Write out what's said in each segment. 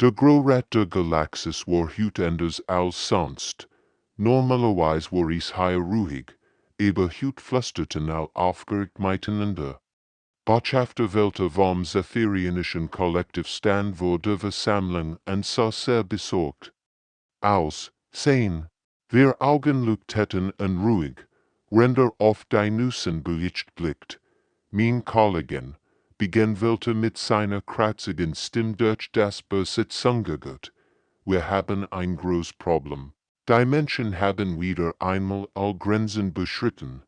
Der Großrat der Galaxis war hüt anders als sonst. Normalerweise war es hier ruhig, aber hüt flüsterten all aufgeregt miteinander. Botschafter Welter vom Zephyrionischen Kollektivstand wurde Versammlung und sah sehr besorgt aus. Sehen, wir Augen leuchteten und ruhig, render auf die Nussen Bericht blickt. Mein Kollegen begann Welter mit seiner kratzigen Stimme durch das Besitz angehört. Wir haben ein großes Problem. Die Menschen haben wieder einmal all Grenzen beschritten.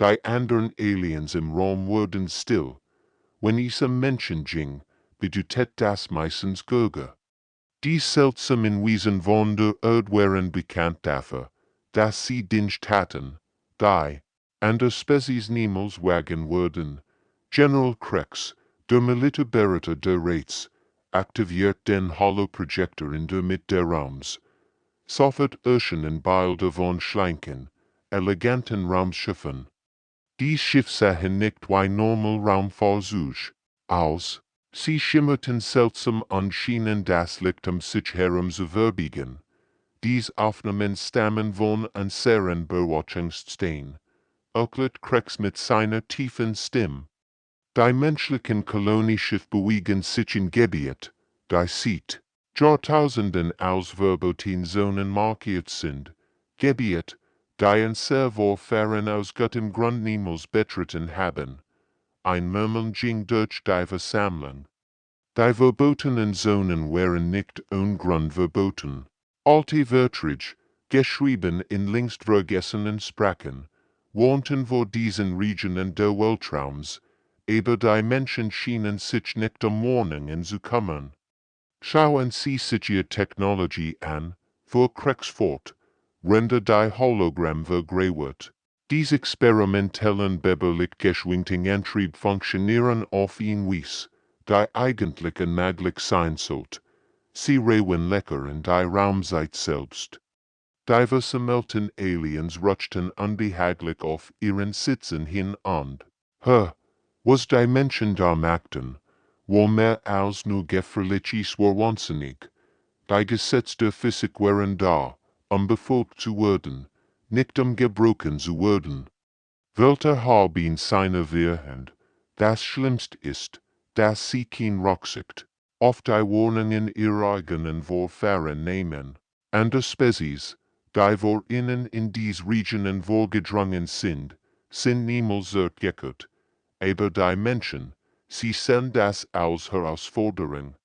Die anderen Aliens im Raum wurden still. Wenn es Menschen ging, bedeutet das meistens Göge. Die seltsamen Wesen von der Erde waren bekannt dafür, dass sie Dienst hatten, die andere Spezies niemals wagen würden. General Krex, der Militärbeamte der Rates, aktiviert den Holoprojektor in der Mitte des Raums. Sofort erscheinen Bilder von schlanken, eleganten Raumschiffen. Die Schiffe sahen nicht wie normal Raumfahrzeuge aus. Sie schimmerten seltsam und schienen das Licht sich herum zu verbiegen. Dies Aufnahmen stammen von einer seren Beobachtungsstation. Erklärt Krex mit seiner tiefen Stimme. Die menschlichen Kolonieschiffe bewegen sich in Gebiet, die seit Jahrtausenden als Verbotenzonen markiert sind. Gebiet, die in sehr Vorfahren aus gutem Grund niemals betreten haben. Ein Murmeln ging durch die Versammlung. Die verbotenen Zonen waren nicht ohne Grund verboten. Alte Wörter, geschrieben in längst vergessenen Sprachen, wohnten vor diesen Regionen des Weltraums, aber die Menschen schienen sich nicht um Warnungen zu kümmern. Schauen Sie sich Ihre Technologie an, fuhr Krex fort, render die Hologramm vergrauert. Diese experimentellen Beberlichtgeschwindigkeitsantrieb funktionieren auf ihn Weise, die eigentlich unmöglich sein sollte. Sie reuen lecker in die Raumzeit selbst. Die versammelten Aliens rutschten unbehaglich auf ihren Sitzen hin und was die Menschen da machten, war mehr als nur gefährliches war wahnsinnig. Die Gesetze der Physik waren da, befolgt zu werden, nicht gebrochen zu werden. Welter haben seine Wehrhand. Das Schlimmste ist, dass sie kein Rücksicht auf die Warnungen ihrer eigenen Vorfahren nehmen. Andere Spezies, die vor ihnen in dies Regionen vorgedrungen sind niemals zurückgekehrt. Aber die Menschen, sie sehen das als Herausforderung.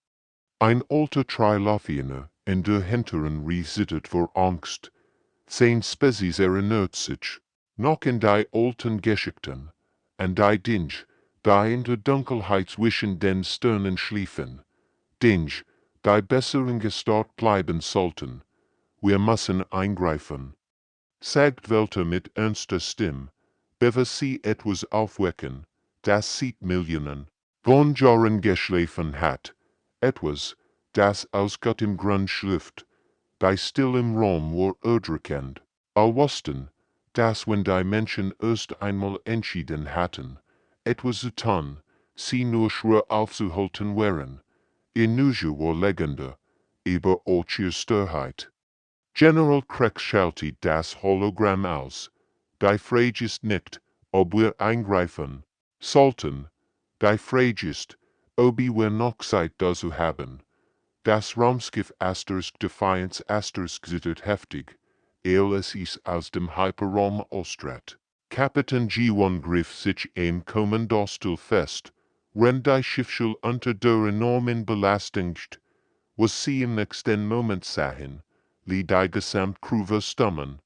Ein alter Trilophianer in der hinteren Reihe zittert vor Angst. 10 Spezies erinnert sich noch in die alten Geschichten, an die Dinge, die in der Dunkelheit zwischen den Sternen schliefen. Dinge, die besser ungestört bleiben sollten. Wir müssen eingreifen. Sagt Welter mit ernster Stimme, bevor sie etwas aufwecken, das seit Millionen von Jahren geschlafen hat. Etwas, das aus gutem Grund schläft, die still im Raum war erdrückend. All wussten, dass wenn die Menschen erst einmal entschieden hatten, etwas zu tun, sie nur schwer aufzuhalten wären. Ihr Nuge war legender, aber auch ihre Störheit. General Krex schaltet das Hologramm aus. Die Frage ist nicht, ob wir eingreifen sollten. Die Frage ist, ob wir noch Zeit dazu haben. Das Raumschiff Defiance zittert heftig, es ist aus dem Hyperraum Ostrat. Kapitän G1 griff sich ein Kommandosstuhl fest, wenn die Schiffschule unter der enormen Belastung stand, was sie im nächsten Moment sahen, die Gesamtcrew verstummen.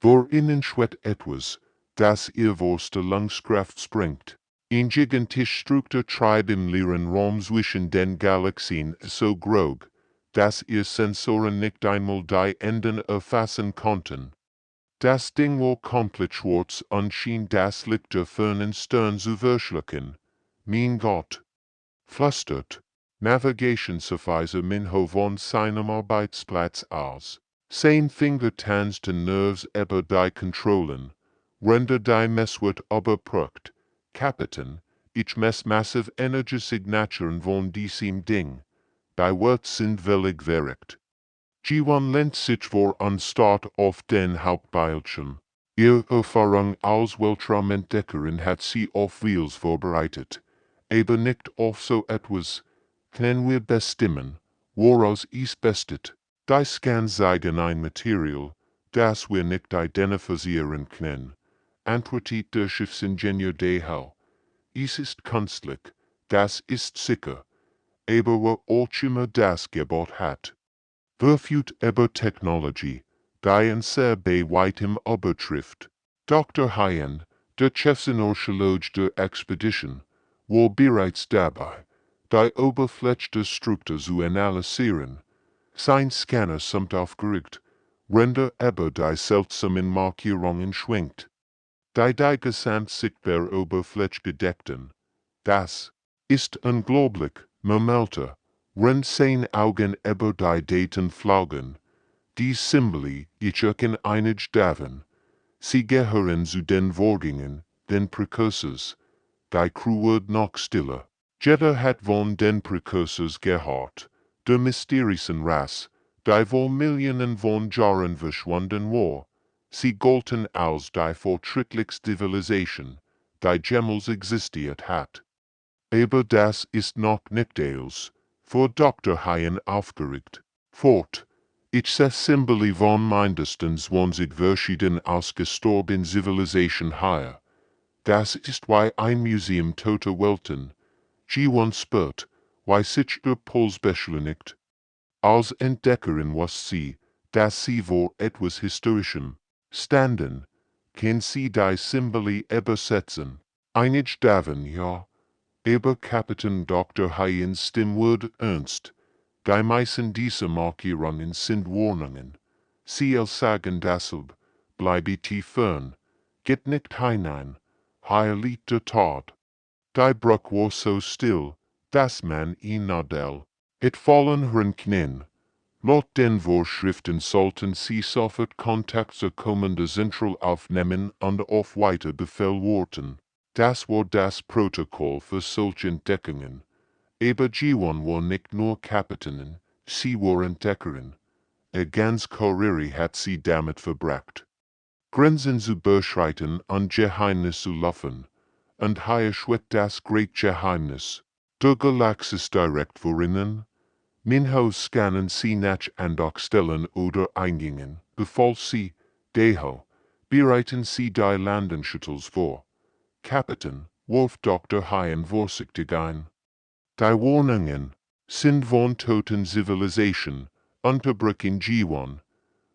Vor ihnen schwet etwas, das ihr Wurst der Lungskraft springt. Ein gigantisch Struktur treibt im leeren Raum zwischen den Galaxien so grog, dass ihr Sensoren nicht einmal die Enden erfassen konnten. Das Ding war komplett schwarz und schien das Licht der fernen Stern zu verschlucken. Mein Gott! Flüstert Navigationsofficer Minho von seinem Arbeitsplatz aus. Sein Finger tanzten Nerves über die Kontrollen, render die Messwert überprüft. Kapitän, ich mess massive Energy Signaturen von diesem Ding. die Wort sind völlig verrückt. G1 lehnt sich vor an Start auf den Hauptbildschirm. Ihre Erfahrung als Weltraumentdeckerin hat sie auf vieles vorbereitet, aber nicht auf so etwas. Können wir bestimmen, woraus es besteht? Die Scans zeigen ein Material, das wir nicht identifizieren können, antwortet der Schiffsingenieur Dehau. Es ist künstlich, das ist sicher, aber wer auch immer das Gebot hat. Verfügt über Technologie, die in sehr bei weitem übertrifft. Dr. Hyen, der Chefsinologe der Expedition, war bereits dabei, die Oberfläche der Struktur zu analysieren. Sein Scanner samt aufgeregt, render aber die seltsamen Markierungen schwenkt. Die gesamt sichtbare Oberfläche gedeckten. Das ist unglaublich, murmelte, wenn sein Augen über die Daten flogen. Die Symbole, ich in einig daven. Sie gehören zu den Vorgängen, den Precursors. Die Crew wird noch stiller. Jeder hat von den Precursors gehört. Der mysterischen Rasse, die vor Millionen von Jahren verschwunden war. Sie galten als die fortschrittlichste Zivilisation, die jemals existiert hat. Aber das ist noch nicht alles, fuhr Dr. Hyen aufgeregt fort. Ich seh Symbole von mindestens 20 verschieden ausgestorbenen Zivilisation hier. Das ist wie ein Museum toter Welten. G1 spürt, wie sich der Puls beschleunigt. Als Entdeckerin was sie, dass sie vor etwas Historischem standen, kann sie die Symbole übersetzen. Einig davon, ja. Aber Kapitän Dr. Hyens Stimme wurde ernst. Die meisten dieser Markierungen sind Warnungen. Sie sagen deshalb, bleibe tief fern, geht nicht hinein, hier liegt der Tod. Die Bruch war so still, dass man ihn nadel. Et fallen hören kann. Laut den Vorschriften sollten sie sofort Kontakt zur kommenden Zentral aufnehmen und auf weiter Befehl warten. Das war das Protokoll für solche Entdeckungen. Aber G1 war nicht nur Kapitänin, sie war Entdeckerin. Ganz Koriri hat sie damit verbracht. Grenzen zu überschreiten und Geheimnis zu laufen. Und hier schwebt das Great Geheimnis. Der Galaxis direkt vor ihnen. Minho scannen sie nach Andockstellen oder Eingängen, bevor sie, Deho, bereiten sie die Landenschuttels vor. Kapitän, warf Dr. Hyen vorsichtig ein. Die Warnungen sind von toten Zivilisation, unterbrechen G1.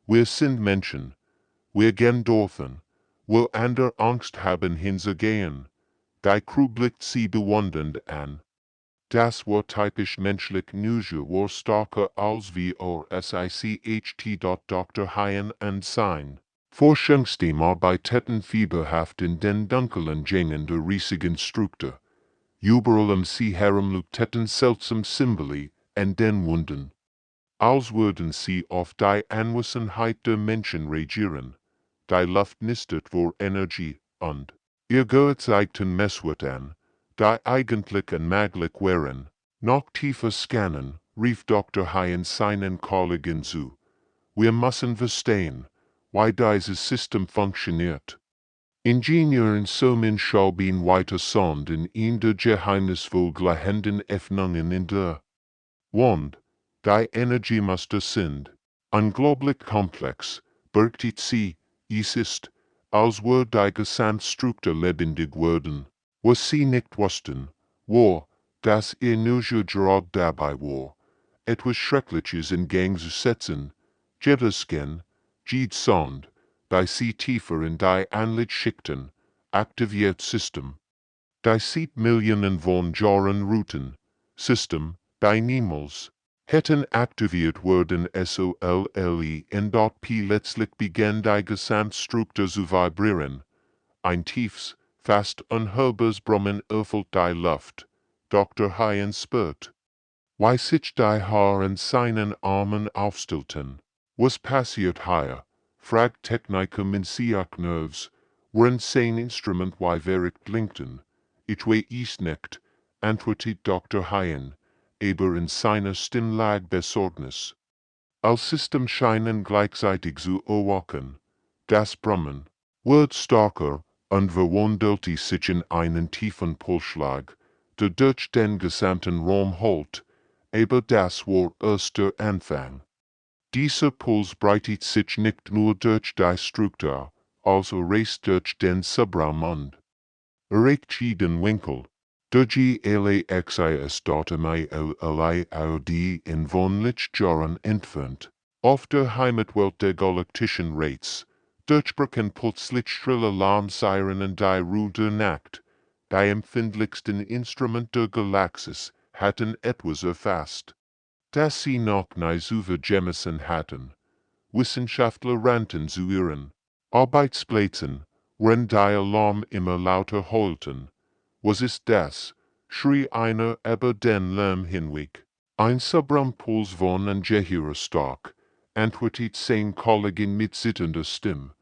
Wir sind Menschen. Wir gehen dorthin, wo andere Angst haben hinzugehen. Die Crew blickt sie bewundernd an. Das war typisch menschlich Neugier war stärker als VORSICHT. Dr. Hyen und sein Forschungsteam arbeiteten fieberhaft in den dunklen Gängen der riesigen Struktur. Überall sie herum leuchteten seltsam Symbole an den Wunden. Als würden sie auf die Anwesenheit der Menschen reagieren. Die Luft knistert vor Energie und ihr gezeigten Messwert an, die eigentlich unmöglich wären. Noch tiefer scannen, rief Dr. Hyen seinen Kollegen zu. Wir müssen verstehen, wie dieses System funktioniert. Ingenieuren sommen schauen weiter sonden in der geheimnisvoll glänzenden Öffnungen in der Wand. Die Energiemuster sind unglaublich komplex, birgt sie, es ist, als würde die Gesamtstruktur lebendig werden. Was sie nicht wussten, war, dass ihr Neugier gerade dabei war, etwas Schreckliches in Gang zu setzen. Jeder Scan, jede Sond, die sie tiefer in die Anlichtschichten, aktiviert System. Die sieht Millionen von Jahren Routen, System, die niemals hätten aktiviert werden SOLLE und dort letztlich begann die Gesamtstruktur zu vibrieren. Ein tiefes, fast unhörbares Brummen erfüllt die Luft. Dr. Hyen spürt, wie sich die Haare an seinen Armen aufstellten. Was passiert hier? Fragt Techniker Minsiak Nerves, während sein Instrument wie verrückt blinkten. Ich weiß es nicht, antwortet Dr. Hyen. aber in seiner Stimmlage Besorgnis. Als System scheinen gleichzeitig zu erwachen. Das Brummen wird stärker und verwandelt sich in einen tiefen Pulsschlag, der durch den gesamten Raum holt, aber das war erst der Anfang. Dieser Puls breitet sich nicht nur durch die Struktur, also reißt durch den Subraum und erreicht jeden Winkel. Der GLAXIS in von Lichtjahren entfernt, auf der Heimatwelt der galaktischen Rates, durchbrechen plötzlich schrille Alarmsirenen die Ruhe der Nacht. Die empfindlichsten Instrumente der Galaxis hatten etwas erfasst, das sie noch nie zu vergessen hatten. Wissenschaftler rannten zu ihren Arbeitsplätzen, wenn die Alarm immer lauter heulten. Was ist das? Schrie einer über den Lärm hinweg. Ein Subrampuls von ungeheurer Stark, antwortet sein Kollege mit zitternder Stimme.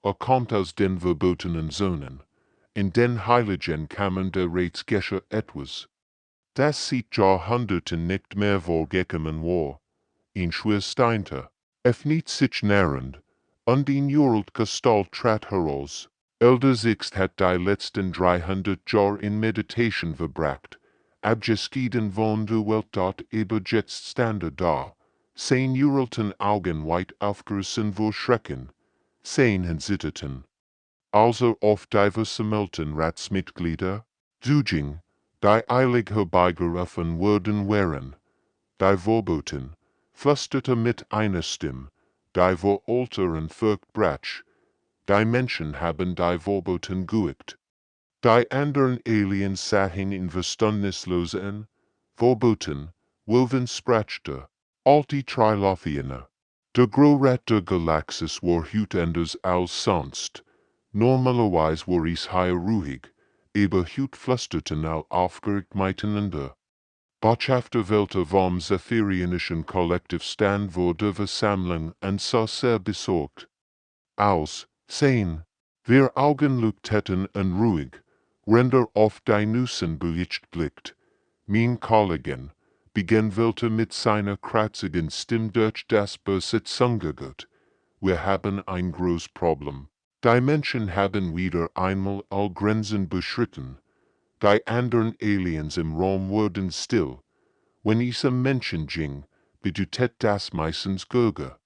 Kommt aus den verbotenen Zonen. In den heiligen Kammern der Rates geschah etwas. Das seit Jahrhunderten nicht mehr vorgekommen war. Ein Schwersteinte, öffnet sich nähernd, und die uralt Gestalt trat heraus. Elder Sixt hat die letzten 300 Jahre in Meditation verbracht, abgeschieden von der Welt dort aber jetzt stande da, sein uralten Augen weit aufgerissen vor Schrecken, sein Zitterten. Als auf die versammelten Ratsmitglieder zuging, die eilig herbeigerufen worden waren, die verboten, flüsterte mit einer Stimme, die vor Alter und Furcht brach, die Menschen haben die verboten geübt. Die anderen Aliens sahen in verstandeslos an, verboten, woven sprachte, alti Trilophiener. Der Großrat der Galaxis war heute anders als sonst. Normalerweise war es hier ruhig, aber heute flüsterten alle aufgeregt miteinander. Botschafter Welter vom Zephyrionischen Kollektiv stand vor der Versammlung und sah sehr besorgt aus. Sein, wir Augen leuchteten und ruhig, render auf die Nussenbericht blickt. Mein Kollegen, begann Welter mit seiner kratzigen Stimme durch das Besitz angehört. Wir haben ein großes Problem. Die Menschen haben wieder einmal all Grenzen beschritten. Die anderen Aliens im Raum wurden still. Wenn es Menschen ging, bedeutet das meistens Göge.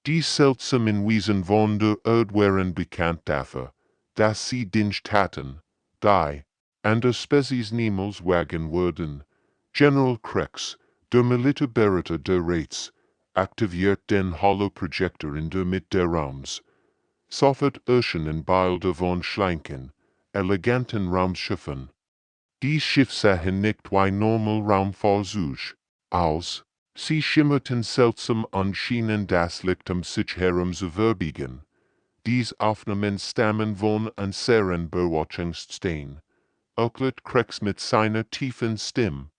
Die seltsamen Wesen von der Erde waren bekannt dafür, dass sie Dienst hatten, die andere Spezies niemals wagen würden. General Krex, der Militärberäter der Rates, aktiviert den Holoprojektor in der Mitte des Raums. Sofort erscheinen Bilder von schlanken, eleganten Raumschiffen. Die Schiffe sahen nicht wie normal Raumfahrzeuge aus. Sie schimmerten seltsam und schienen das Licht sich herum zu verbiegen. Dies Aufnahmen stammen von unseren Beobachtungsstellen, erklärt Krex mit seiner tiefen Stimme.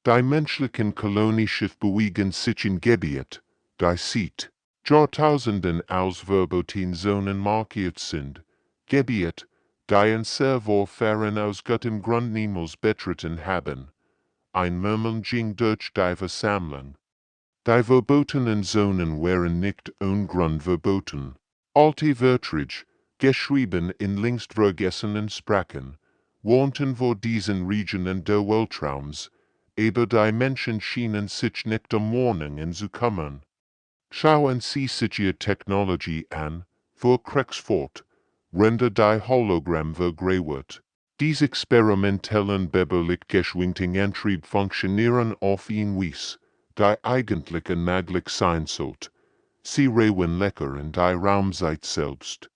Die menschlichen Kolonieschiffe bewegen sich in Gebiet, die seit Jahrtausenden als verboten Zonen markiert sind. Gebiet, die in sehr fern aus gutem Grund niemals betreten haben. Ein Murmeln ging durch die Versammlung. Die verbotenen Zonen waren nicht ohne Grund verboten. Alte Wörter, geschrieben in längst vergessenen Sprachen, wohnten vor diesen Regionen des Weltraums, aber die Menschen schienen sich nicht am Morgen zu kümmern. Schauen Sie sich Ihre Technologie an, fuhr Krex fort, render die Hologramm vergrauert. Diese experimentellen Beberlichtgeschwindigkeitsantrieb funktionieren auf ihn Weise, die eigentlich unmöglich sein sollte. Sie reuen lecker in die Raumzeit selbst.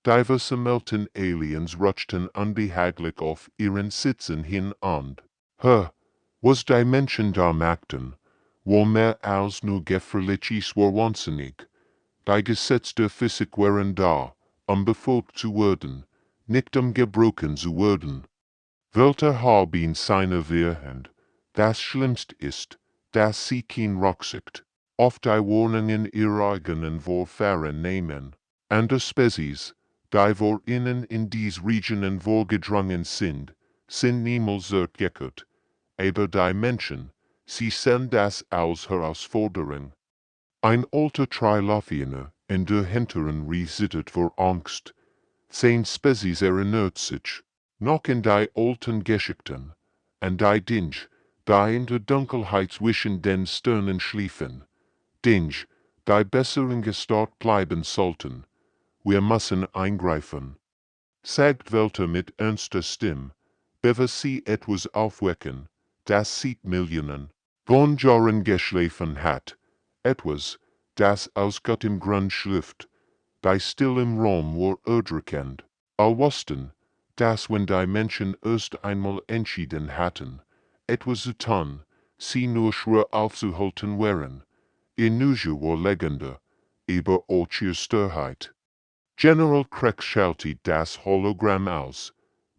Die versammelten Aliens rutschten unbehaglich auf ihren Sitzen hin und, was die Menschen da machten, war mehr als nur gefährliches war wahnsinnig. Die Gesetze der Physik waren da, befolgt zu werden, nicht gebrochen zu werden. Welche haben seine Wehrhand. Das Schlimmste ist, dass sie kein Rücksicht auf die Warnungen ihrer eigenen Vorfahren nehmen. Andere Spezies, die vor ihnen in dies Regionen vorgedrungen sind niemals zurückgekehrt. Aber die Menschen, Sie sehen das als Herausforderung. Ein alter Trilophianer in der hinteren Reihe vor Angst. Sein Spezies erinnert sich noch in die alten Geschichten, an die Dinge, die in der Dunkelheit zwischen den Sternen schliefen. Dinge, die besser gestört bleiben sollten. Wir müssen eingreifen, sagt Welter mit ernster Stimme, bevor sie etwas aufwecken, das seit Millionen von Jahren geschlafen hat. Etwas, das aus Gottem Grund schläft, die still im Raum war erdrückend. All wussten, dass wenn die Menschen erst einmal entschieden hatten, etwas zu tun, sie nur schwer aufzuhalten wären. Ihr Nusche war legender, über all Störheit. General Kreck schaltet das Hologramm aus.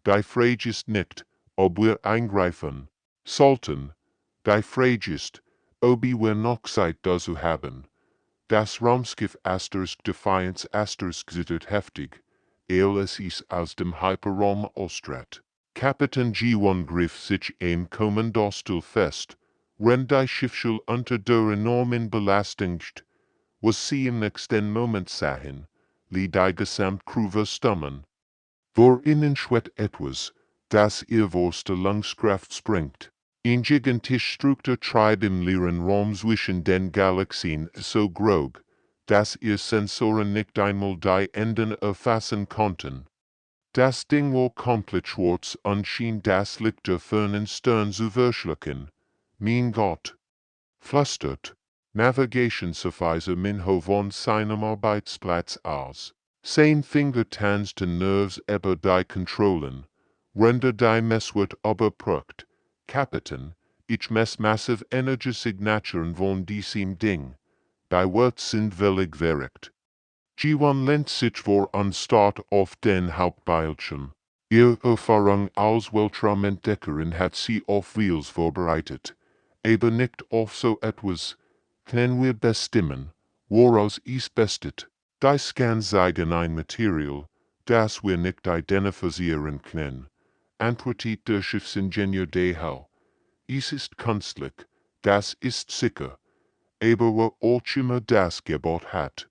Die Frage ist nicht, ob wir eingreifen sollten. Die Frage ist, ob wir noch Zeit dazu haben. Das Raumschiff Asterisk Defiance Asterisk zittert heftig, ehe es ist aus dem Hyperraum austritt. Kapitän G1 griff sich ein Kommandostil fest, wenn die Schiffschule unter der enormen Belastung stand, was sie im nächsten Moment sahen, die Gesamtcrew verstummen. Vor ihnen schwet etwas, das ihr Wurste Lungskraft springt. Ein gigantisch Struktur treibt im leeren Raum zwischen den Galaxien so grog, dass ihr Sensoren nicht einmal die Enden erfassen konnten. Das Ding war komplett schwarz und schien das Licht der fernen Stern zu verschlucken. Mein Gott! Flüstert Navigationsofficer Minho von seinem Arbeitsplatz aus. Sein Finger tanzten Nerves über die Kontrollen. Render die Messwert überprüft. Kapitän, ich mess massive Energiesignaturen von diesem Ding. Die Wert sind völlig verrückt. G1 lehnt sich vor und starrt auf den Hauptbildschirm. Ihre Erfahrung als Weltraumentdeckerin hat sie auf Wheels vorbereitet. Aber nicht auf so etwas. Können wir bestimmen, woraus es besteht. Die Scans zeigen ein Material, das wir nicht identifizieren können. Antwortet der Schiffsingenieur Dehau. Es ist künstlich, das ist sicher. Aber wer auch immer das Gebot hat.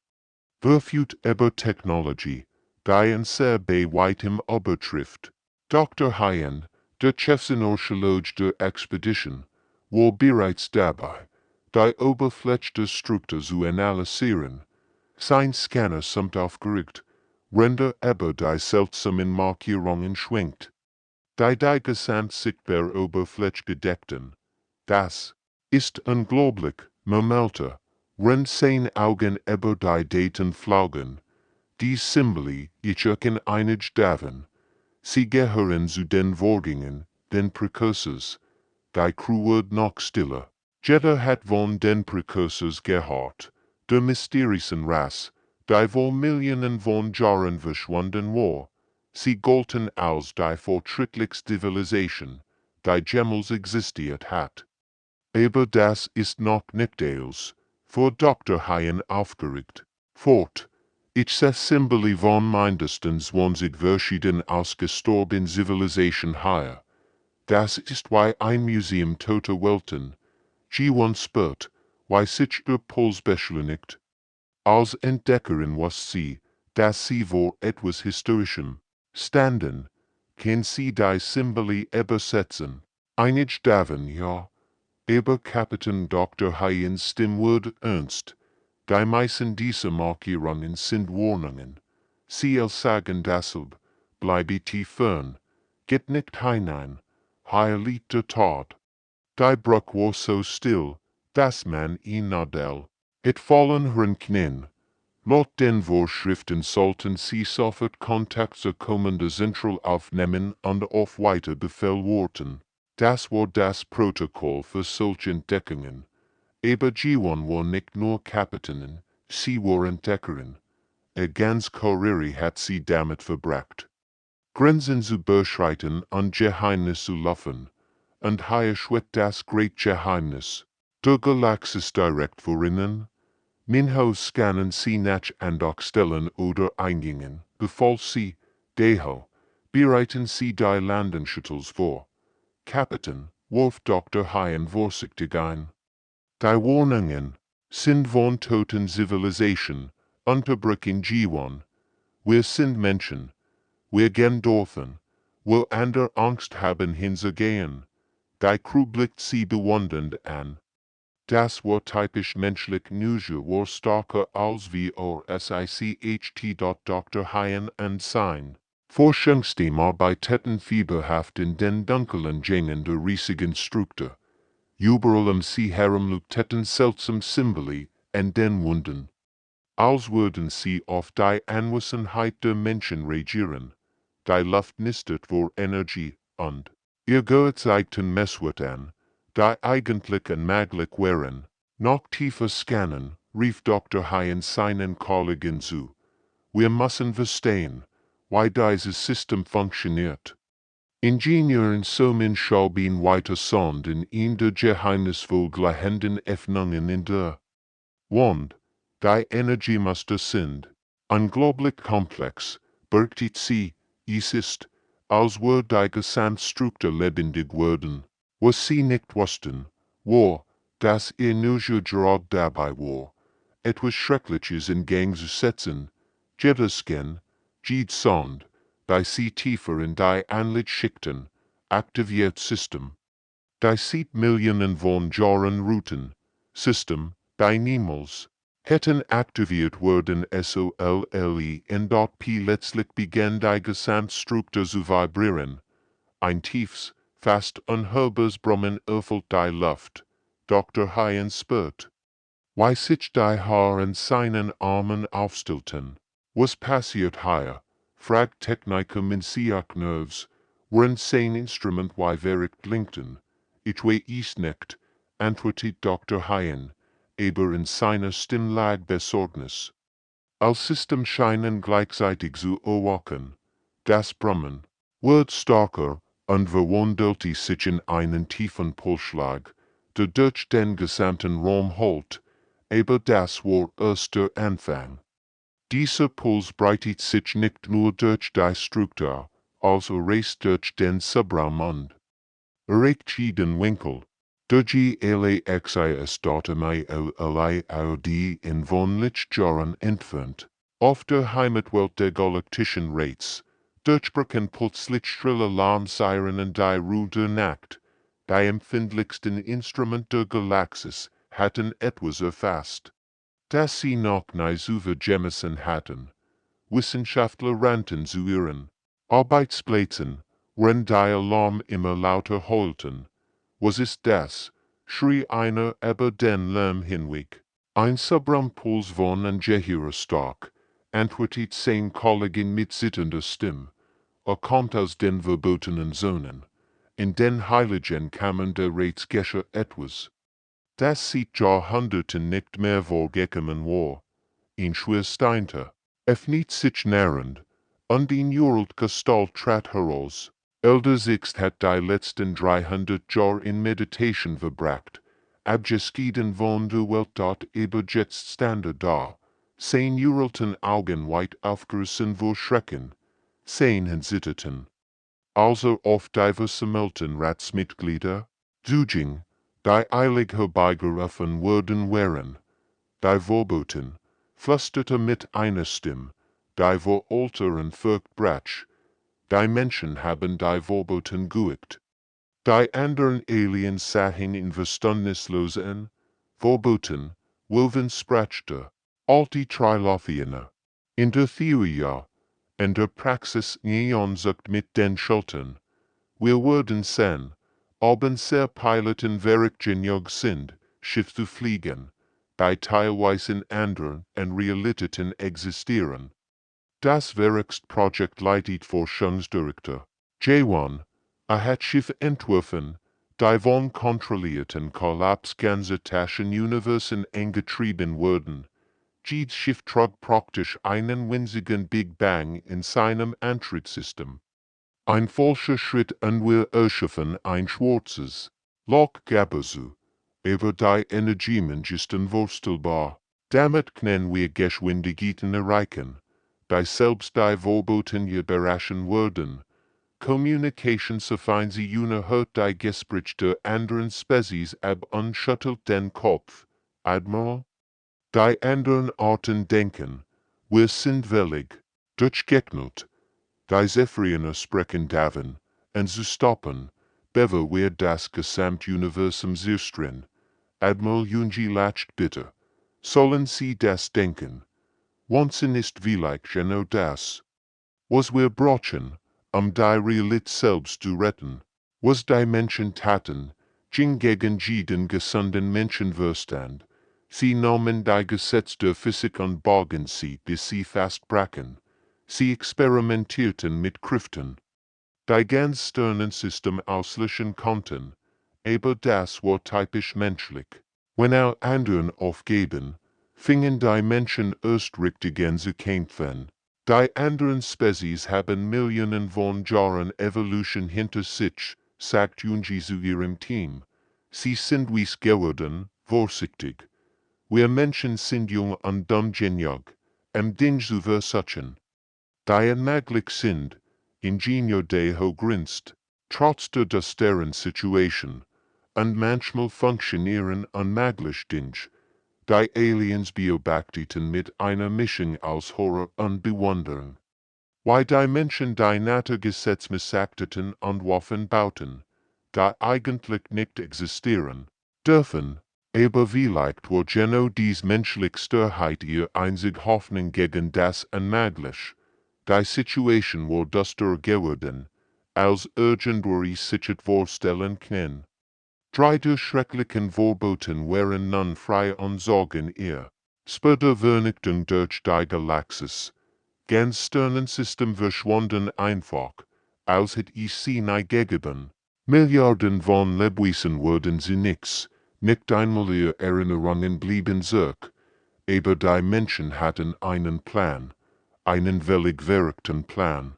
Verfügt über Technologie, die ihn sehr bei weitem übertrifft. Dr. Hyen, der Chefsinologe der Expedition, war bereits dabei, die Oberfläche der Struktur zu analysieren. Sein Scanner samt aufgeregt, render über die seltsamen Markierungen schwenkt. Die gesamt sichtbare Oberfläche gedeckten. Das ist unglaublich, murmelte, wenn sein Augen über die Daten flogen. Die Symbole, ich in einig daven. Sie gehören zu den Vorgängen, den Precursors. Die Crew wird noch stiller. Jeder hat von den Precursors gehört. Der mysteriösen Rasse, die vor Millionen von Jahren verschwunden war. Sie galten als die fortschrittlichste Zivilisation, die jemals existiert hat. Aber das ist noch nicht alles. Vor Dr. Hyen aufgeregt. Fort. Ich seh Symbole von mindestens 20 verschieden ausgestorbenen Zivilisation hier. Das ist wie ein Museum toter Welten. G1 spürt, wie sich der Puls beschleunigt. Als Entdeckerin was sie, dass sie vor etwas Historischem standen, kann sie die Symbole übersetzen. Einig daven, ja. Aber Kapitän Dr. Hyens Stimme wurde ernst. Die meisten dieser Markierungen sind Warnungen. Sie sagen deshalb, bleibe tief fern, geht nicht hinein, hier liegt der Tod. Die Bruch war so still, dass man ihn nadel. Et fallen hören kann. Laut den Vorschriften sollten Sie sofort Kontakt zur kommenden Zentral aufnehmen und auf weiter Befehl warten. Das war das Protokoll für solche Entdeckungen. Aber G1 war nicht nur Kapitänin, sie war Entdeckerin. Ganz Karriere hat sie damit verbracht. Grenzen zu überschreiten und Geheimnis zu laufen. Und hier schwet das great Geheimnis. Der Galaxis direkt vor ihnen. Minho scannen sie nach Andockstellen oder Eingängen, bevor sie, Deho, bereiten sie die Landenshuttles vor. Kapitän, Wolf Dr. Hien Vorsichtig ein. Die Warnungen sind von toten Zivilisation, unterbrechen G1. Wir sind Menschen. Wir gehen dorthin, wo andere Angst haben hinzugehen. Die Crew blickt sie bewundernd an. Das war typisch menschlich Neugier war stärker als wir SICHT. Dr. Hien und sein Forschungsteam arbeiteten fieberhaft in den dunklen Gängen der riesigen Struktur. Überall sie herumlugten seltsam Symbole an den Wunden. Als würden sie auf die Anwesenheit der Menschen reagieren. Die Luft nistert vor Energie und ihr gezeigten Messwerten, die eigentlich unmöglich wären. Noch tiefer scannen, rief Dr. Hien seinen Kollegen zu. Wir müssen verstehen, wie dieses System funktioniert. Ingenieuren sommen schauen weiter sonden in der geheimnisvoll gleichenden Öffnungen in der Wand. Die Energiemuster sind unglaublich komplex, birgt sie, es ist, als würde die Gesamtstruktur lebendig werden. Was sie nicht wussten, war, dass ihr Neugier gerade dabei war, etwas Schreckliches in Gang zu setzen. Jedes Sond, die sie tiefer in die Anlichtschichten, aktiviert System. Die sieht Millionen von Jahren Routen, System, die niemals hätten aktiviert werden sollen und dort letztlich begann die Gesamtstruktur zu vibrieren. Ein tiefes, fast unhörbares Brummen erfüllt die Luft. Dr. Hien spürt, wie sich die Haare an seinen Armen aufstellten. Was passiert hier? Fragt Techniker Minsiak Nerves, worin sein Instrument wie verig blinkten. Ich weiß nicht, antwortet Dr. Hien, aber in seiner Stimme lag Besorgnis. Als System scheinen gleichzeitig zu erwachen. Das Brummen wird stärker und verwandelt sich in einen tiefen Pulsschlag, der durch den gesamten Raum holt, aber das war erst der Anfang. Dieser Puls breitet sich nicht nur durch die Struktur, als reist durch den Subraum und erreicht jeden Winkel. Durch LAXIS in von Lichtjahren entfernt, auf der Heimatwelt der galaktischen Rates, durchbrechen plötzlich schrille Alarmsirenen die Ruhe der Nacht. Die empfindlichsten Instrumente der Galaxis hatten etwas erfasst, das sie noch nie zu vergessen hatten. Wissenschaftler rannten zu ihren Arbeitsplätzen, wenn die Alarm immer lauter heulten. Was ist das? Schrie einer über den Lärm hinweg. Ein Subrampuls von ungeheurer Stark, antwortet sein Kollegen mit zitternder Stimme. Kommt aus den verbotenen Zonen. In den heiligen Kammern der Rates geschah etwas. Das seit Jahrhunderten nicht mehr vorgekommen war. Ein Schwersteinte, öffnet sich nähernd, und in uralt Gestalt trat heraus. Sixt hat die letzten 300 Jahre in Meditation verbracht, abgeschieden von der Welt dort aber jetzt Standard da, sein uralten Augen weit aufgerissen vor Schrecken, sein Hensitterten. Also auf diverse Melten Ratsmitglieder, Zuging, die eilig herbeigerufen worden wären, die Vorboten, flüsterte mit einer Stimme, die vor Alteren Furcht brach. Die Menschen haben die Vorboten geübt. Die anderen Aliens sahen in verstandeslos an. Vorboten, Wilven sprachte, alti Trilophiener. In der Theorie ja, in der Praxis Neon sagt mit den Schultern. Wir würden sehen, ob sehr Piloten verig genug sind, Schiff zu fliegen, bei teilweise anderen und Realitäten existieren. Das verigst Projekt leitet Forschungsdirektor J1, hat Schiff entworfen, die von kontrollierten Kollaps ganzer Taschenuniversen angetrieben wurden. Jedes Schiff trug praktisch einen winzigen Big Bang in seinem Antriebssystem. Ein falscher Schritt und wir erschaffen ein schwarzes Loch gab es, aber die Energien ist unvorstellbar. Damit können wir Geschwindigkeiten erreichen, die selbst die Vorboten überraschen würden. Kommunikationsverfahren sie unerhört die Gespräche anderen Spezies ab unschüttelt den Kopf, Admiral. Die anderen Arten denken, wir sind völlig durchgeknallt. Die Zephyrianer sprechen davon, und zu stoppen, bevor wir das Gesamtuniversum zerstören. Admiral Junji lacht bitte. Sollen sie das denken? Wanzen ist vielleicht genau das, was wir brauchen, die Realität selbst zu retten. Was die Menschen taten, ging gegen jeden gesunden Menschenverstand. Sie nahmen die Gesetze der Physik und bogen sie, bis sie fast brachen. Sie experimentierten mit Kräften, die ganz Sternensystem auslöschen konnten. Aber das war typisch menschlich. Wenn alle anderen aufgeben, fingen die Menschen erst richtig an zu kämpfen. Die anderen Spezies haben Millionen von Jahren Evolution hinter sich, sagt Junji zu ihrem Team. Sie sind weise geworden, vorsichtig. Wir Menschen sind jung und dumm genug, Dinge zu versuchen. Die unmöglich sind, Ingenieur Deho grinst, trotz der düsteren Situation, und manchmal funktionieren unmöglich Dinge. Die Aliens beobachteten mit einer Mischung aus Horror und Bewunderung. Wie die Menschen die Naturgesetze missachteten und Waffen bauten, die eigentlich nicht existieren dürfen, aber vielleicht war genau dies menschliche Sturheit ihr einzig Hoffnung gegen das Unmögliche. Die Situation war düster geworden, als irgendwer sich vorstellen kann. Drei der schrecklichen Vorboten waren nun frei und sorgen ihr. Später Vernichtung durch die Galaxis. Ganz Sternensystem verschwanden einfach, als hätte ich sie nie gegeben. Milliarden von Lebewesen wurden sie nix, nicht einmal ihre Erinnerungen blieben zurück. Aber die Menschen hatten einen Plan, einen völlig verrückten Plan.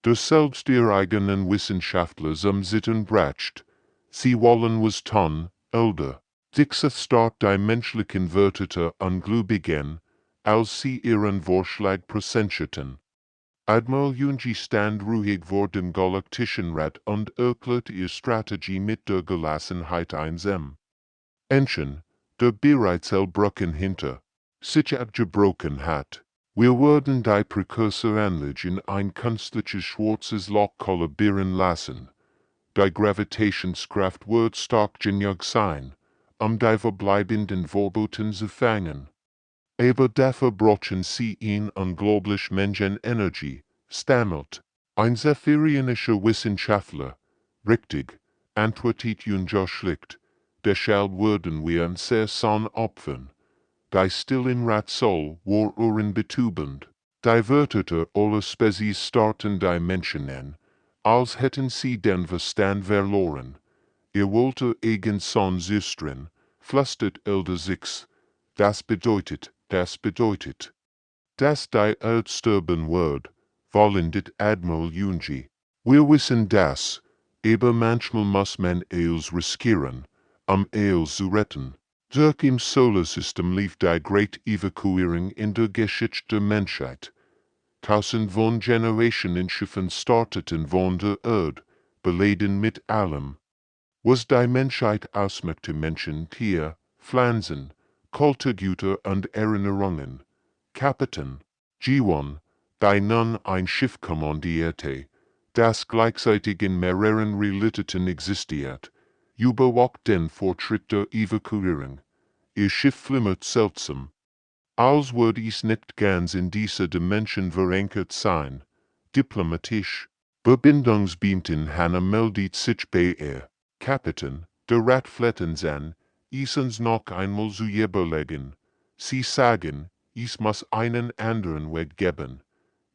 Der selbst ihre eigenen Wissenschaftler Sitten bracht. Sie wollen was tun, oder. Dieser start die menschlichen Wörter ungläubigen, als sie ihren Vorschlag präsentierten. Admiral Junji stand ruhig vor dem Galaktischen Rat und erklärt ihre Strategie mit der Gelassenheit einsam. Menschen, der bereits Brücken hinter sich abgebrochen hat. Wir werden die Präkursoranlage in ein künstliches schwarzes Loch kollabieren lassen. Die Gravitationskraft wird stark genug sein, die verbleibenden Vorboten zu fangen. Aber dafür brauchen sie eine unglaubliche Menge Energie, stammelt ein zephyrionischer Wissenschaftler. Richtig, antwortet Junja schlicht. Deshalb würden wir ein sehr Sohn opfern. Die stillen Ratsoul war ohrenbetäubend. Die Wörter aller Spezies starten die Menschen an, als hätten sie den Verstand verloren. Ihr wollte eigen Sohn zerstreuen, flüstert sich. Das bedeutet, dass die Erde sterben wird, vollendet Admiral Junji. Wir wissen das, aber manchmal muss man alles riskieren, alles zu retten. Durch im Solarsystem lief die Great Evacuierung in der Geschichte der Menschheit. Tausend von Generationen Schiffen starteten von der Erde, beladen mit allem, was die Menschheit ausmachte: Menschen, Tier, Pflanzen, Kulturgüter und Erinnerungen. Kapitän G1, die nun ein Schiff kommandierte, das gleichzeitig in mehreren Realitäten existiert, überwacht den Fortschritt der Evakuierung. Ihr Schiff flimmert seltsam, als würde es nicht ganz in dieser Dimension verankert sein. Diplomatisch. Verbindungsbeamtin Hannah meldet sich bei ihr. Kapitän, der Rat fletten an, uns noch einmal zu überlegen. Sie sagen, es muss einen anderen Weg geben.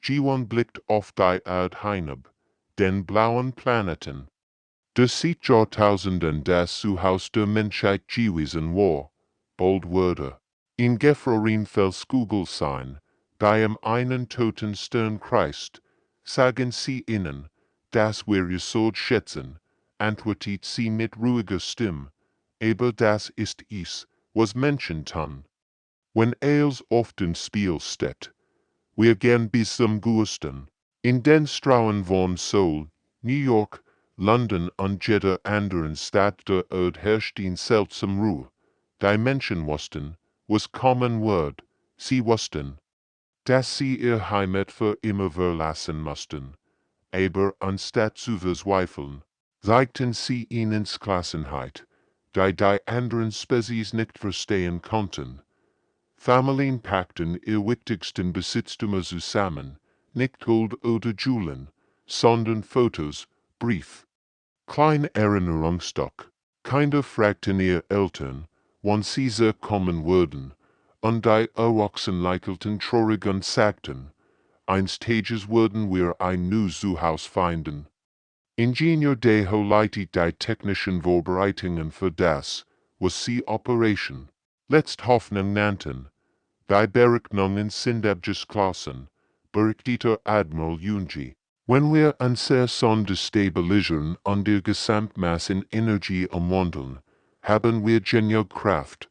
G1 blickt auf die Erde hinab, den blauen Planeten. Das sieht Jahrtausenden das Zuhause der Menschheit gewesen war. Bold Wörter. In gefroren Felskugel sein, die einen toten Stern kreist, sagen sie ihnen, dass wir ihr so schätzen, antwortet sie mit ruhiger Stimme, aber das ist es, was Menschen tun. Wenn alles auf dem Spiel steht, wir gern bis zum Gusten. In den Strauen von Sol, New York, London und jeder anderen Stadt der Erde herrscht in seltsam Ruhe. Die Menschen wussten, was common word, sie wussten, dass sie ihr Heimat für immer verlassen mussten. Aber anstatt zu verzweifeln, zeigten sie ihnen Klassenheit, die anderen Spezies nicht verstehen konnten. Familien packten ihr wichtigsten Besitztümer zusammen, nicht Gold oder Juwelen, sondern Fotos, Brief, kleine Erinnerungsstück. Kinder fragten ihr Eltern, wann sie kommen würden, und die Erwachsenen lächelten traurig und sagten, eines Tages würden wir ein neues Zuhause finden. Ingenieur Deho leitet die technischen Vorbereitungen für das, was sie Operation Letzt Hoffnung nannten. Die Berechnungen sind abgeschlossen, berichtete Admiral Junji. Wenn wir unsere Sonde stabilisieren und die Gesamtmasse in Energie umwandeln, haben wir genug Kraft,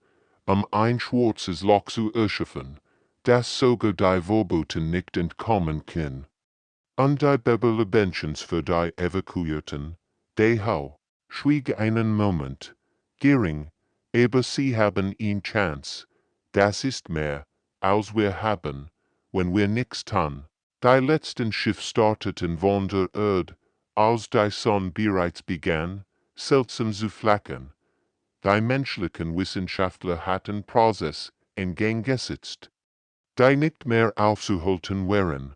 ein schwarzes Loch zu erschaffen, das sogar die Vorboten nicht entkommen kann. Und die Bibellebenchens für die Evakuierten, Deho, schwieg einen Moment, gering, aber sie haben eine Chance, das ist mehr, als wir haben, wenn wir nichts tun. Die letzten Schiff starteten von der Erde, als die Sonne bereits begann, seltsam zu flackern. Die menschlichen Wissenschaftler hatten Prozess in Gang gesetzt, die nicht mehr aufzuhalten waren.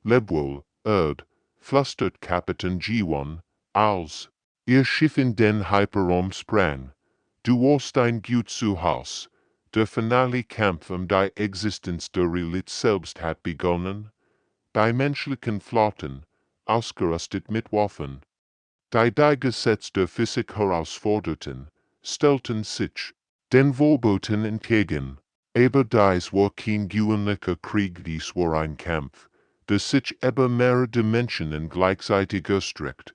Leb wohl, Erde, flüstert Kapitän G1, als ihr Schiff in den Hyperraum sprang. Du hast ein gut Zuhause. Der finale Kampf die Existenz der Relit selbst hat begonnen. Die menschlichen Flotten, ausgerüstet mit Waffen, die Gesetze der Physik herausforderten, stellten sich den Vorboten entgegen. Aber dies war kein gewöhnlicher Krieg, dies war ein Kampf, der sich über mehrere Menschen gleichzeitig erstreckt.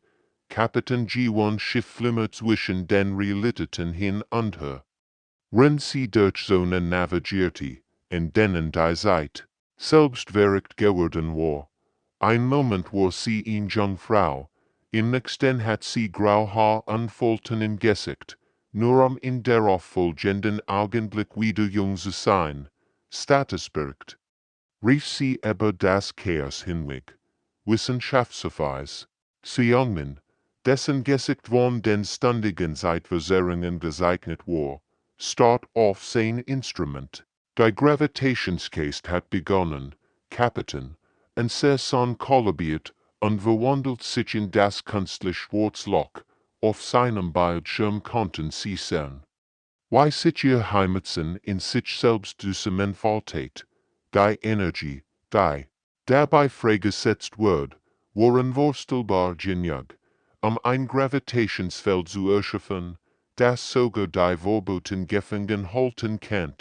Kapitän G1 Schiff flimmert zwischen den Reliteten hin und her. Wenn sie durch Zonen navigierte, in denen die Zeit selbst verrückt geworden war. Ein Moment war sie eine Jungfrau, im nächsten hat sie grau Haar und Falten Gesicht, nur in darauf folgenden Augenblick wieder jung zu sein. Statusbergt. Rief sie über das Chaos hinweg. Wissenschaftsverweis. Sie jungen, dessen Gesicht von den ständigen Zeitverzerrungen gezeichnet war, start auf sein Instrument. Die Gravitationsgeist hat begonnen, Kapitän, und Son kollabiert und verwandelt sich in das künstliche Schwarzloch. Auf seinem Bildschirm konnten sie sehen, wie sich ihr Heimatzen in sich selbst zusammenfaltet. Die Energie, die dabei freigesetzt wird, war unvorstellbar genug, ein Gravitationsfeld zu erschaffen, das sogar die Vorboten gefangen halten kann.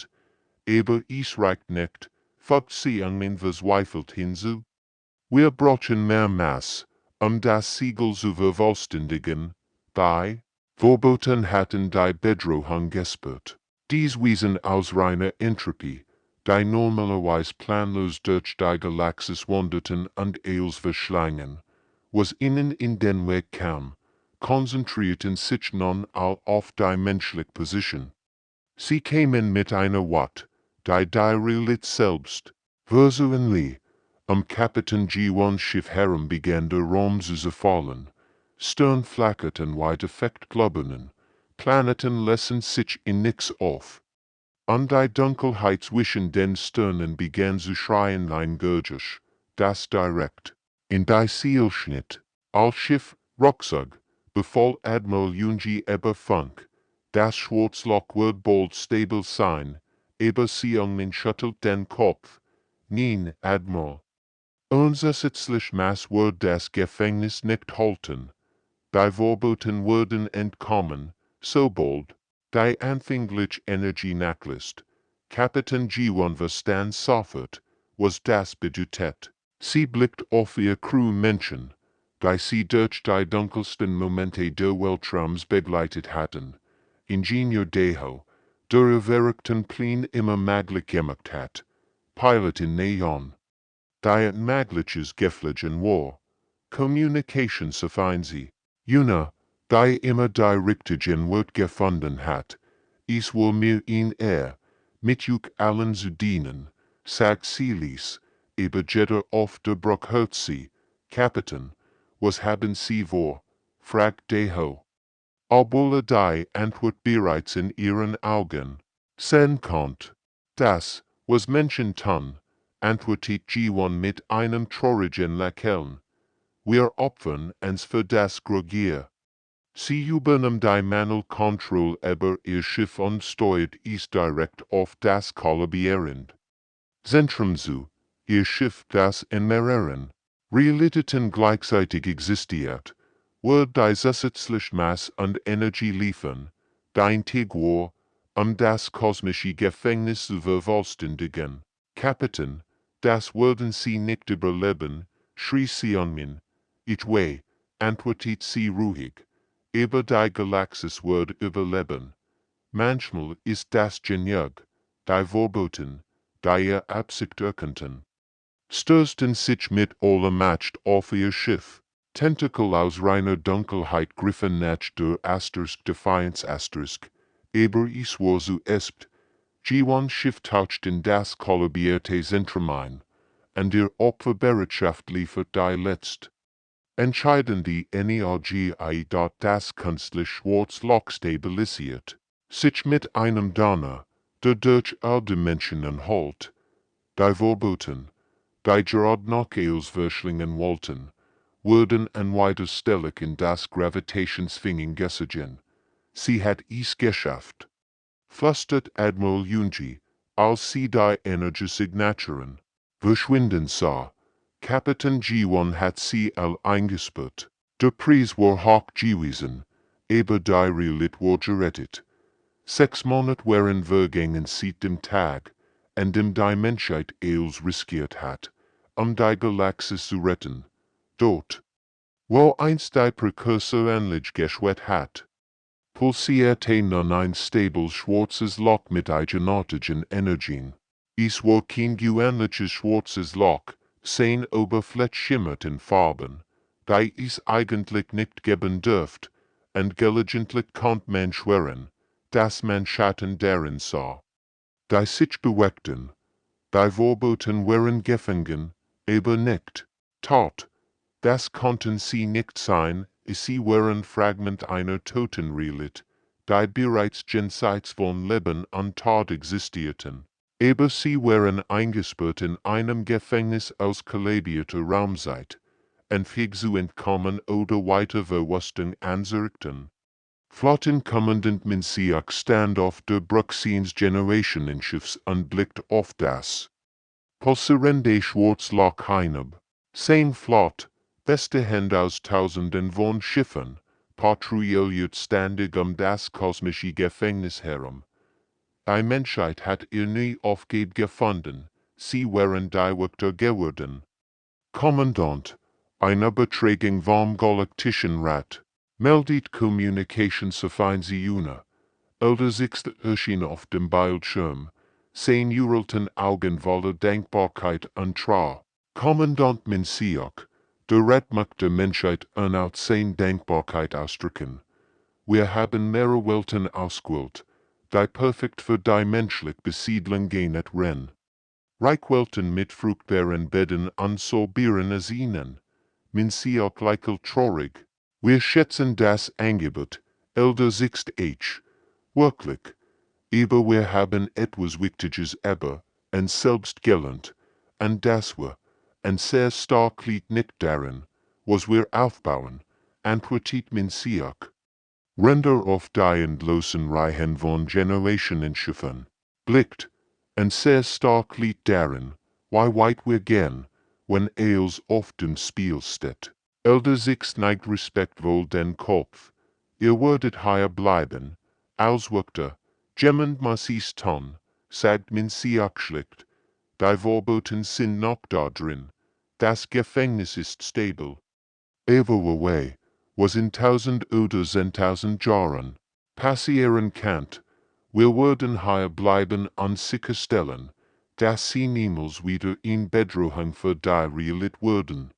Aber es reicht nicht, fügt sie verzweifelt hinzu. Wir brauchen mehr Maß, das Siegel zu vervollständigen. Die Vorboten hatten die Bedrohung gespürt. Dies wiesen aus reiner Entropie, die normalerweise planlos durch die Galaxis wanderten und alles verschlangen, was ihnen in den Weg kam, konzentrierten sich nun all auf die menschliche Position. Sie kamen mit einer Watt, die Relit selbst, versöhnlich, Kapitän G1 Schiff herum begann der Raum zu zerfallen. Stern flackerten wie Defektglobbernen, Planeten lassen sich in nichts auf. Und die Dunkelheit zwischen den Sternen begann zu schreien ein Gurgisch, das direkt in die Ziel schnitt. Als Schiff, Rucksack, befahl Admiral Junji über Funk, das Schwarzloch wird bald stabil sein, aber sie schüttelt den Kopf. Nein, Admiral. Unzusätzlich Maß wird das Gefängnis nicht halten. Die Vorboten würden entkommen, sobald die anfängliche Energie nachlässt. Kapitän G1 verstand sofort, was das bedeutet. Sie blickt auf ihr Crew Menschen, die sie durch die dunkelsten Momente der Weltraums begleitet hatten. Ingenieur Deho, der ihr verrückten Plan immer möglich gemacht hat. Pilot in Neon. Die mögliches Gefliegen war, Kommunikationsverfahren Una, die immer die richtigen Wort gefunden hat, is wohl mir in mit juk allen zu dienen, sagt sie ließ, aber jeder auf der Brücke hört sie, Kapitän, was haben sie vor, fragt der Ho. Obwohl die Antwort bereits in ihren Augen sehen konnt. Das, was Menschen tun, antwortet G1 mit einem traurigen Lächeln. Wir opfern uns für das Grogier. Sie übernehmen die Mantelkontrolle über ihr Schiff und steuert es direkt auf das Kollabieren. Zentrum zu, ihr Schiff, das in mehreren Realitäten gleichzeitig existiert, wird die zusätzliche Masse und Energie liefern, die Integor, das kosmische Gefängnis zu vervollständigen. Kapitän, das würden Sie nicht überleben, schrie sie an mich. Ich weiß, antwortet sie ruhig, aber die Galaxis wird überleben. Manchmal ist das genug, die Vorboten, die ihr Absicht erkannten. Stürzen sich mit aller Macht auf ihr Schiff. Tentakel aus reiner Dunkelheit griffen nach der Defiance aber es war so ist. G1 Schiff taucht in das kollabierte Zentrum ein, und ihr Opferbereitschaft liefert die letzte entscheidende Energie ein, das künstlich schwarze Loch stabilisiert, sich mit einem Donner, der durch all die Menschen anholt. Die Vorboten, die gerade noch auswürschlingen wollten, wurden unwiderstehlich in das Gravitationsfingen gesogen. Sie hat es geschafft. Flüstert Admiral Junji, als sie die Energiesignaturen verschwinden sah. Kapitän G1 hat sie all eingesperrt. Der Preis war hoch gewesen, aber die Realität war gerettet. 6 Monate waren vergangen seit dem Tag, an dem die Menschheit alles riskiert hat, die Galaxis zu retten. Dort, wo einst die Präkursor endlich geschwet hat, pulsierte nun ein stables schwarzes Loch mit eigenartigen Energien. Es war kein gewöhnliches schwarzes Loch, sein Oberfläche schimmert in Farben, die es eigentlich nicht geben dürft, und gelegentlich konnte man schwören, dass man Schatten darin sah. Die sich bewegten, die Vorboten waren gefangen, aber nicht tot. Das konnten sie nicht sein, sie waren Fragment einer Totenrealität, die bereits jenseits von Leben und Tod existierten. Aber sie waren eingesperrt in einem Gefängnis aus kollabierter Raumzeit, und fähig zu entkommen oder weiter Verwüstung anzurichten. Flottenkommandant Minsiak stand auf der Brücke Generation Schiffs und blickt auf das pulsierende Schwarzloch hinab. Sein Flott, beste Hand aus Tausenden von Schiffen, patrouilliert ständig das kosmische Gefängnis herum. Die Menschheit hat ihr nie Aufgabe gefunden, sie waren die Wächter geworden. Kommandant, eine Betragung vom Galaktischen Rat, meldet Kommunikationsverfahren oder sixt erschien auf dem Bildschirm, sein jurelten Augen voller Dankbarkeit und Trauer. Kommandant Minsiak, der Rat macht der Menschheit erneut seine Dankbarkeit ausdrücken. Wir haben mehrere Welten ausgewählt, die perfekt für die menschliche Besiedlung geeignet sind. Reichwelten mit fruchtbaren Bäden und so Bieren als ihnen. Minsiak lächelt traurig. Wir schätzen das Angebot, Elder Sixt H. Wirklich. Aber wir haben etwas Wichtiges aber, und selbst gelernt, und das wir, und sehr stark liegt nicht darin, was wir aufbauen, antwortet Minsiak. Render auf die endlosen Reihen von Generationenschiffen, blickt, und sehr stark liegt darin, wie weit wir gehen, wenn alles auf dem Spiel steht. Elder Sixt neigt respektvoll den Kopf. Ihr werdet hier bleiben, als Wächter, jemand muss es tun, sagt Minsiak schlicht. Die Vorboten sind noch da drin. Das Gefängnis ist stabil. Aber away, was in 1000 oder 10.000 Jahren passieren kann, wir werden hier bleiben und sicherstellen, dass sie niemals wieder in Bedrohung für die Realität werden.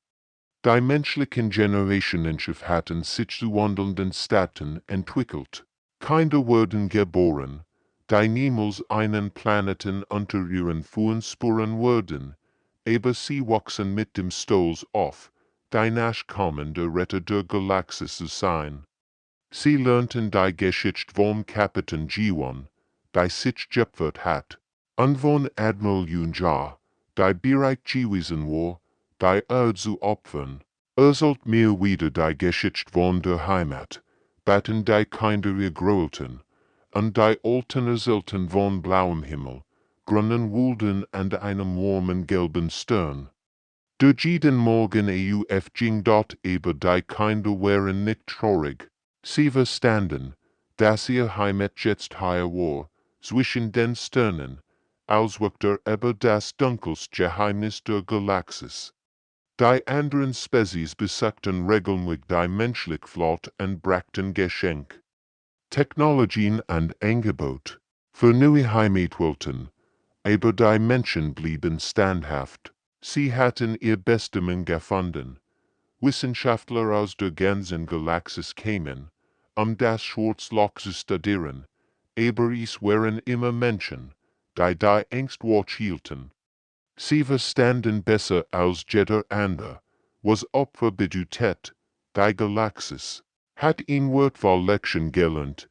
Die menschlichen Generationen hatten sich zu wandelnden Städten entwickelt. Kinder wurden geboren, die niemals einen Planeten unter ihren Fußspuren wurden, aber sie wuchsen mit dem Stolz auf, die nachkommende Retter der Galaxie zu sein. Sie lernten die Geschichte vom Kapitän Jiwon, die sich geopfert hat, und von Admiral Yunja, die bereit gewesen war, die Erde zu opfern. Sollt mir wieder die Geschichte von der Heimat, baten die Kinder ihr grölten, und die alten erzählten von blauem Himmel, grünen Wolken und einem warmen gelben Stern. Der jeden Morgen ging dort aber die Kinder waren nicht traurig. Sie verstanden, dass ihr Heimat jetzt hier war, zwischen den Sternen, als wirkte aber das dunkelste Geheimnis der Galaxis. Die anderen Spezies besuchten regelmäßig die menschliche Flotte und brachten Geschenk. Technologien und Angebot für neue Heimatwelten, aber die Menschen blieben standhaft. Sie hatten ihr Bestimmung gefunden. Wissenschaftler aus der ganzen Galaxis kamen, das Schwarzloch zu studieren, aber es waren immer Menschen, die Angst hielten. Sie verstanden besser als jeder andere, was Opfer bedeutet, die Galaxis hat ihn wertvoll Lektion gelernt.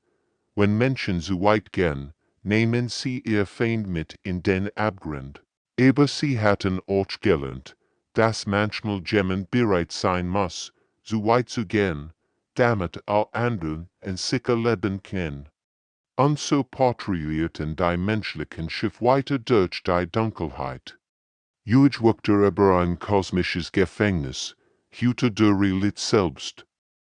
Wenn Menschen so weit gehen, nehmen sie ihr Feind mit in den Abgrund. Aber sie hatten auch gelernt, dass manchmal jemand bereit sein muss, so weit zu gehen, damit all anderen ein sicher leben können. Und so patrouillierten die menschlichen Schiff weiter durch die Dunkelheit. Wirkte aber ein kosmisches Gefängnis, hüte der Realität selbst,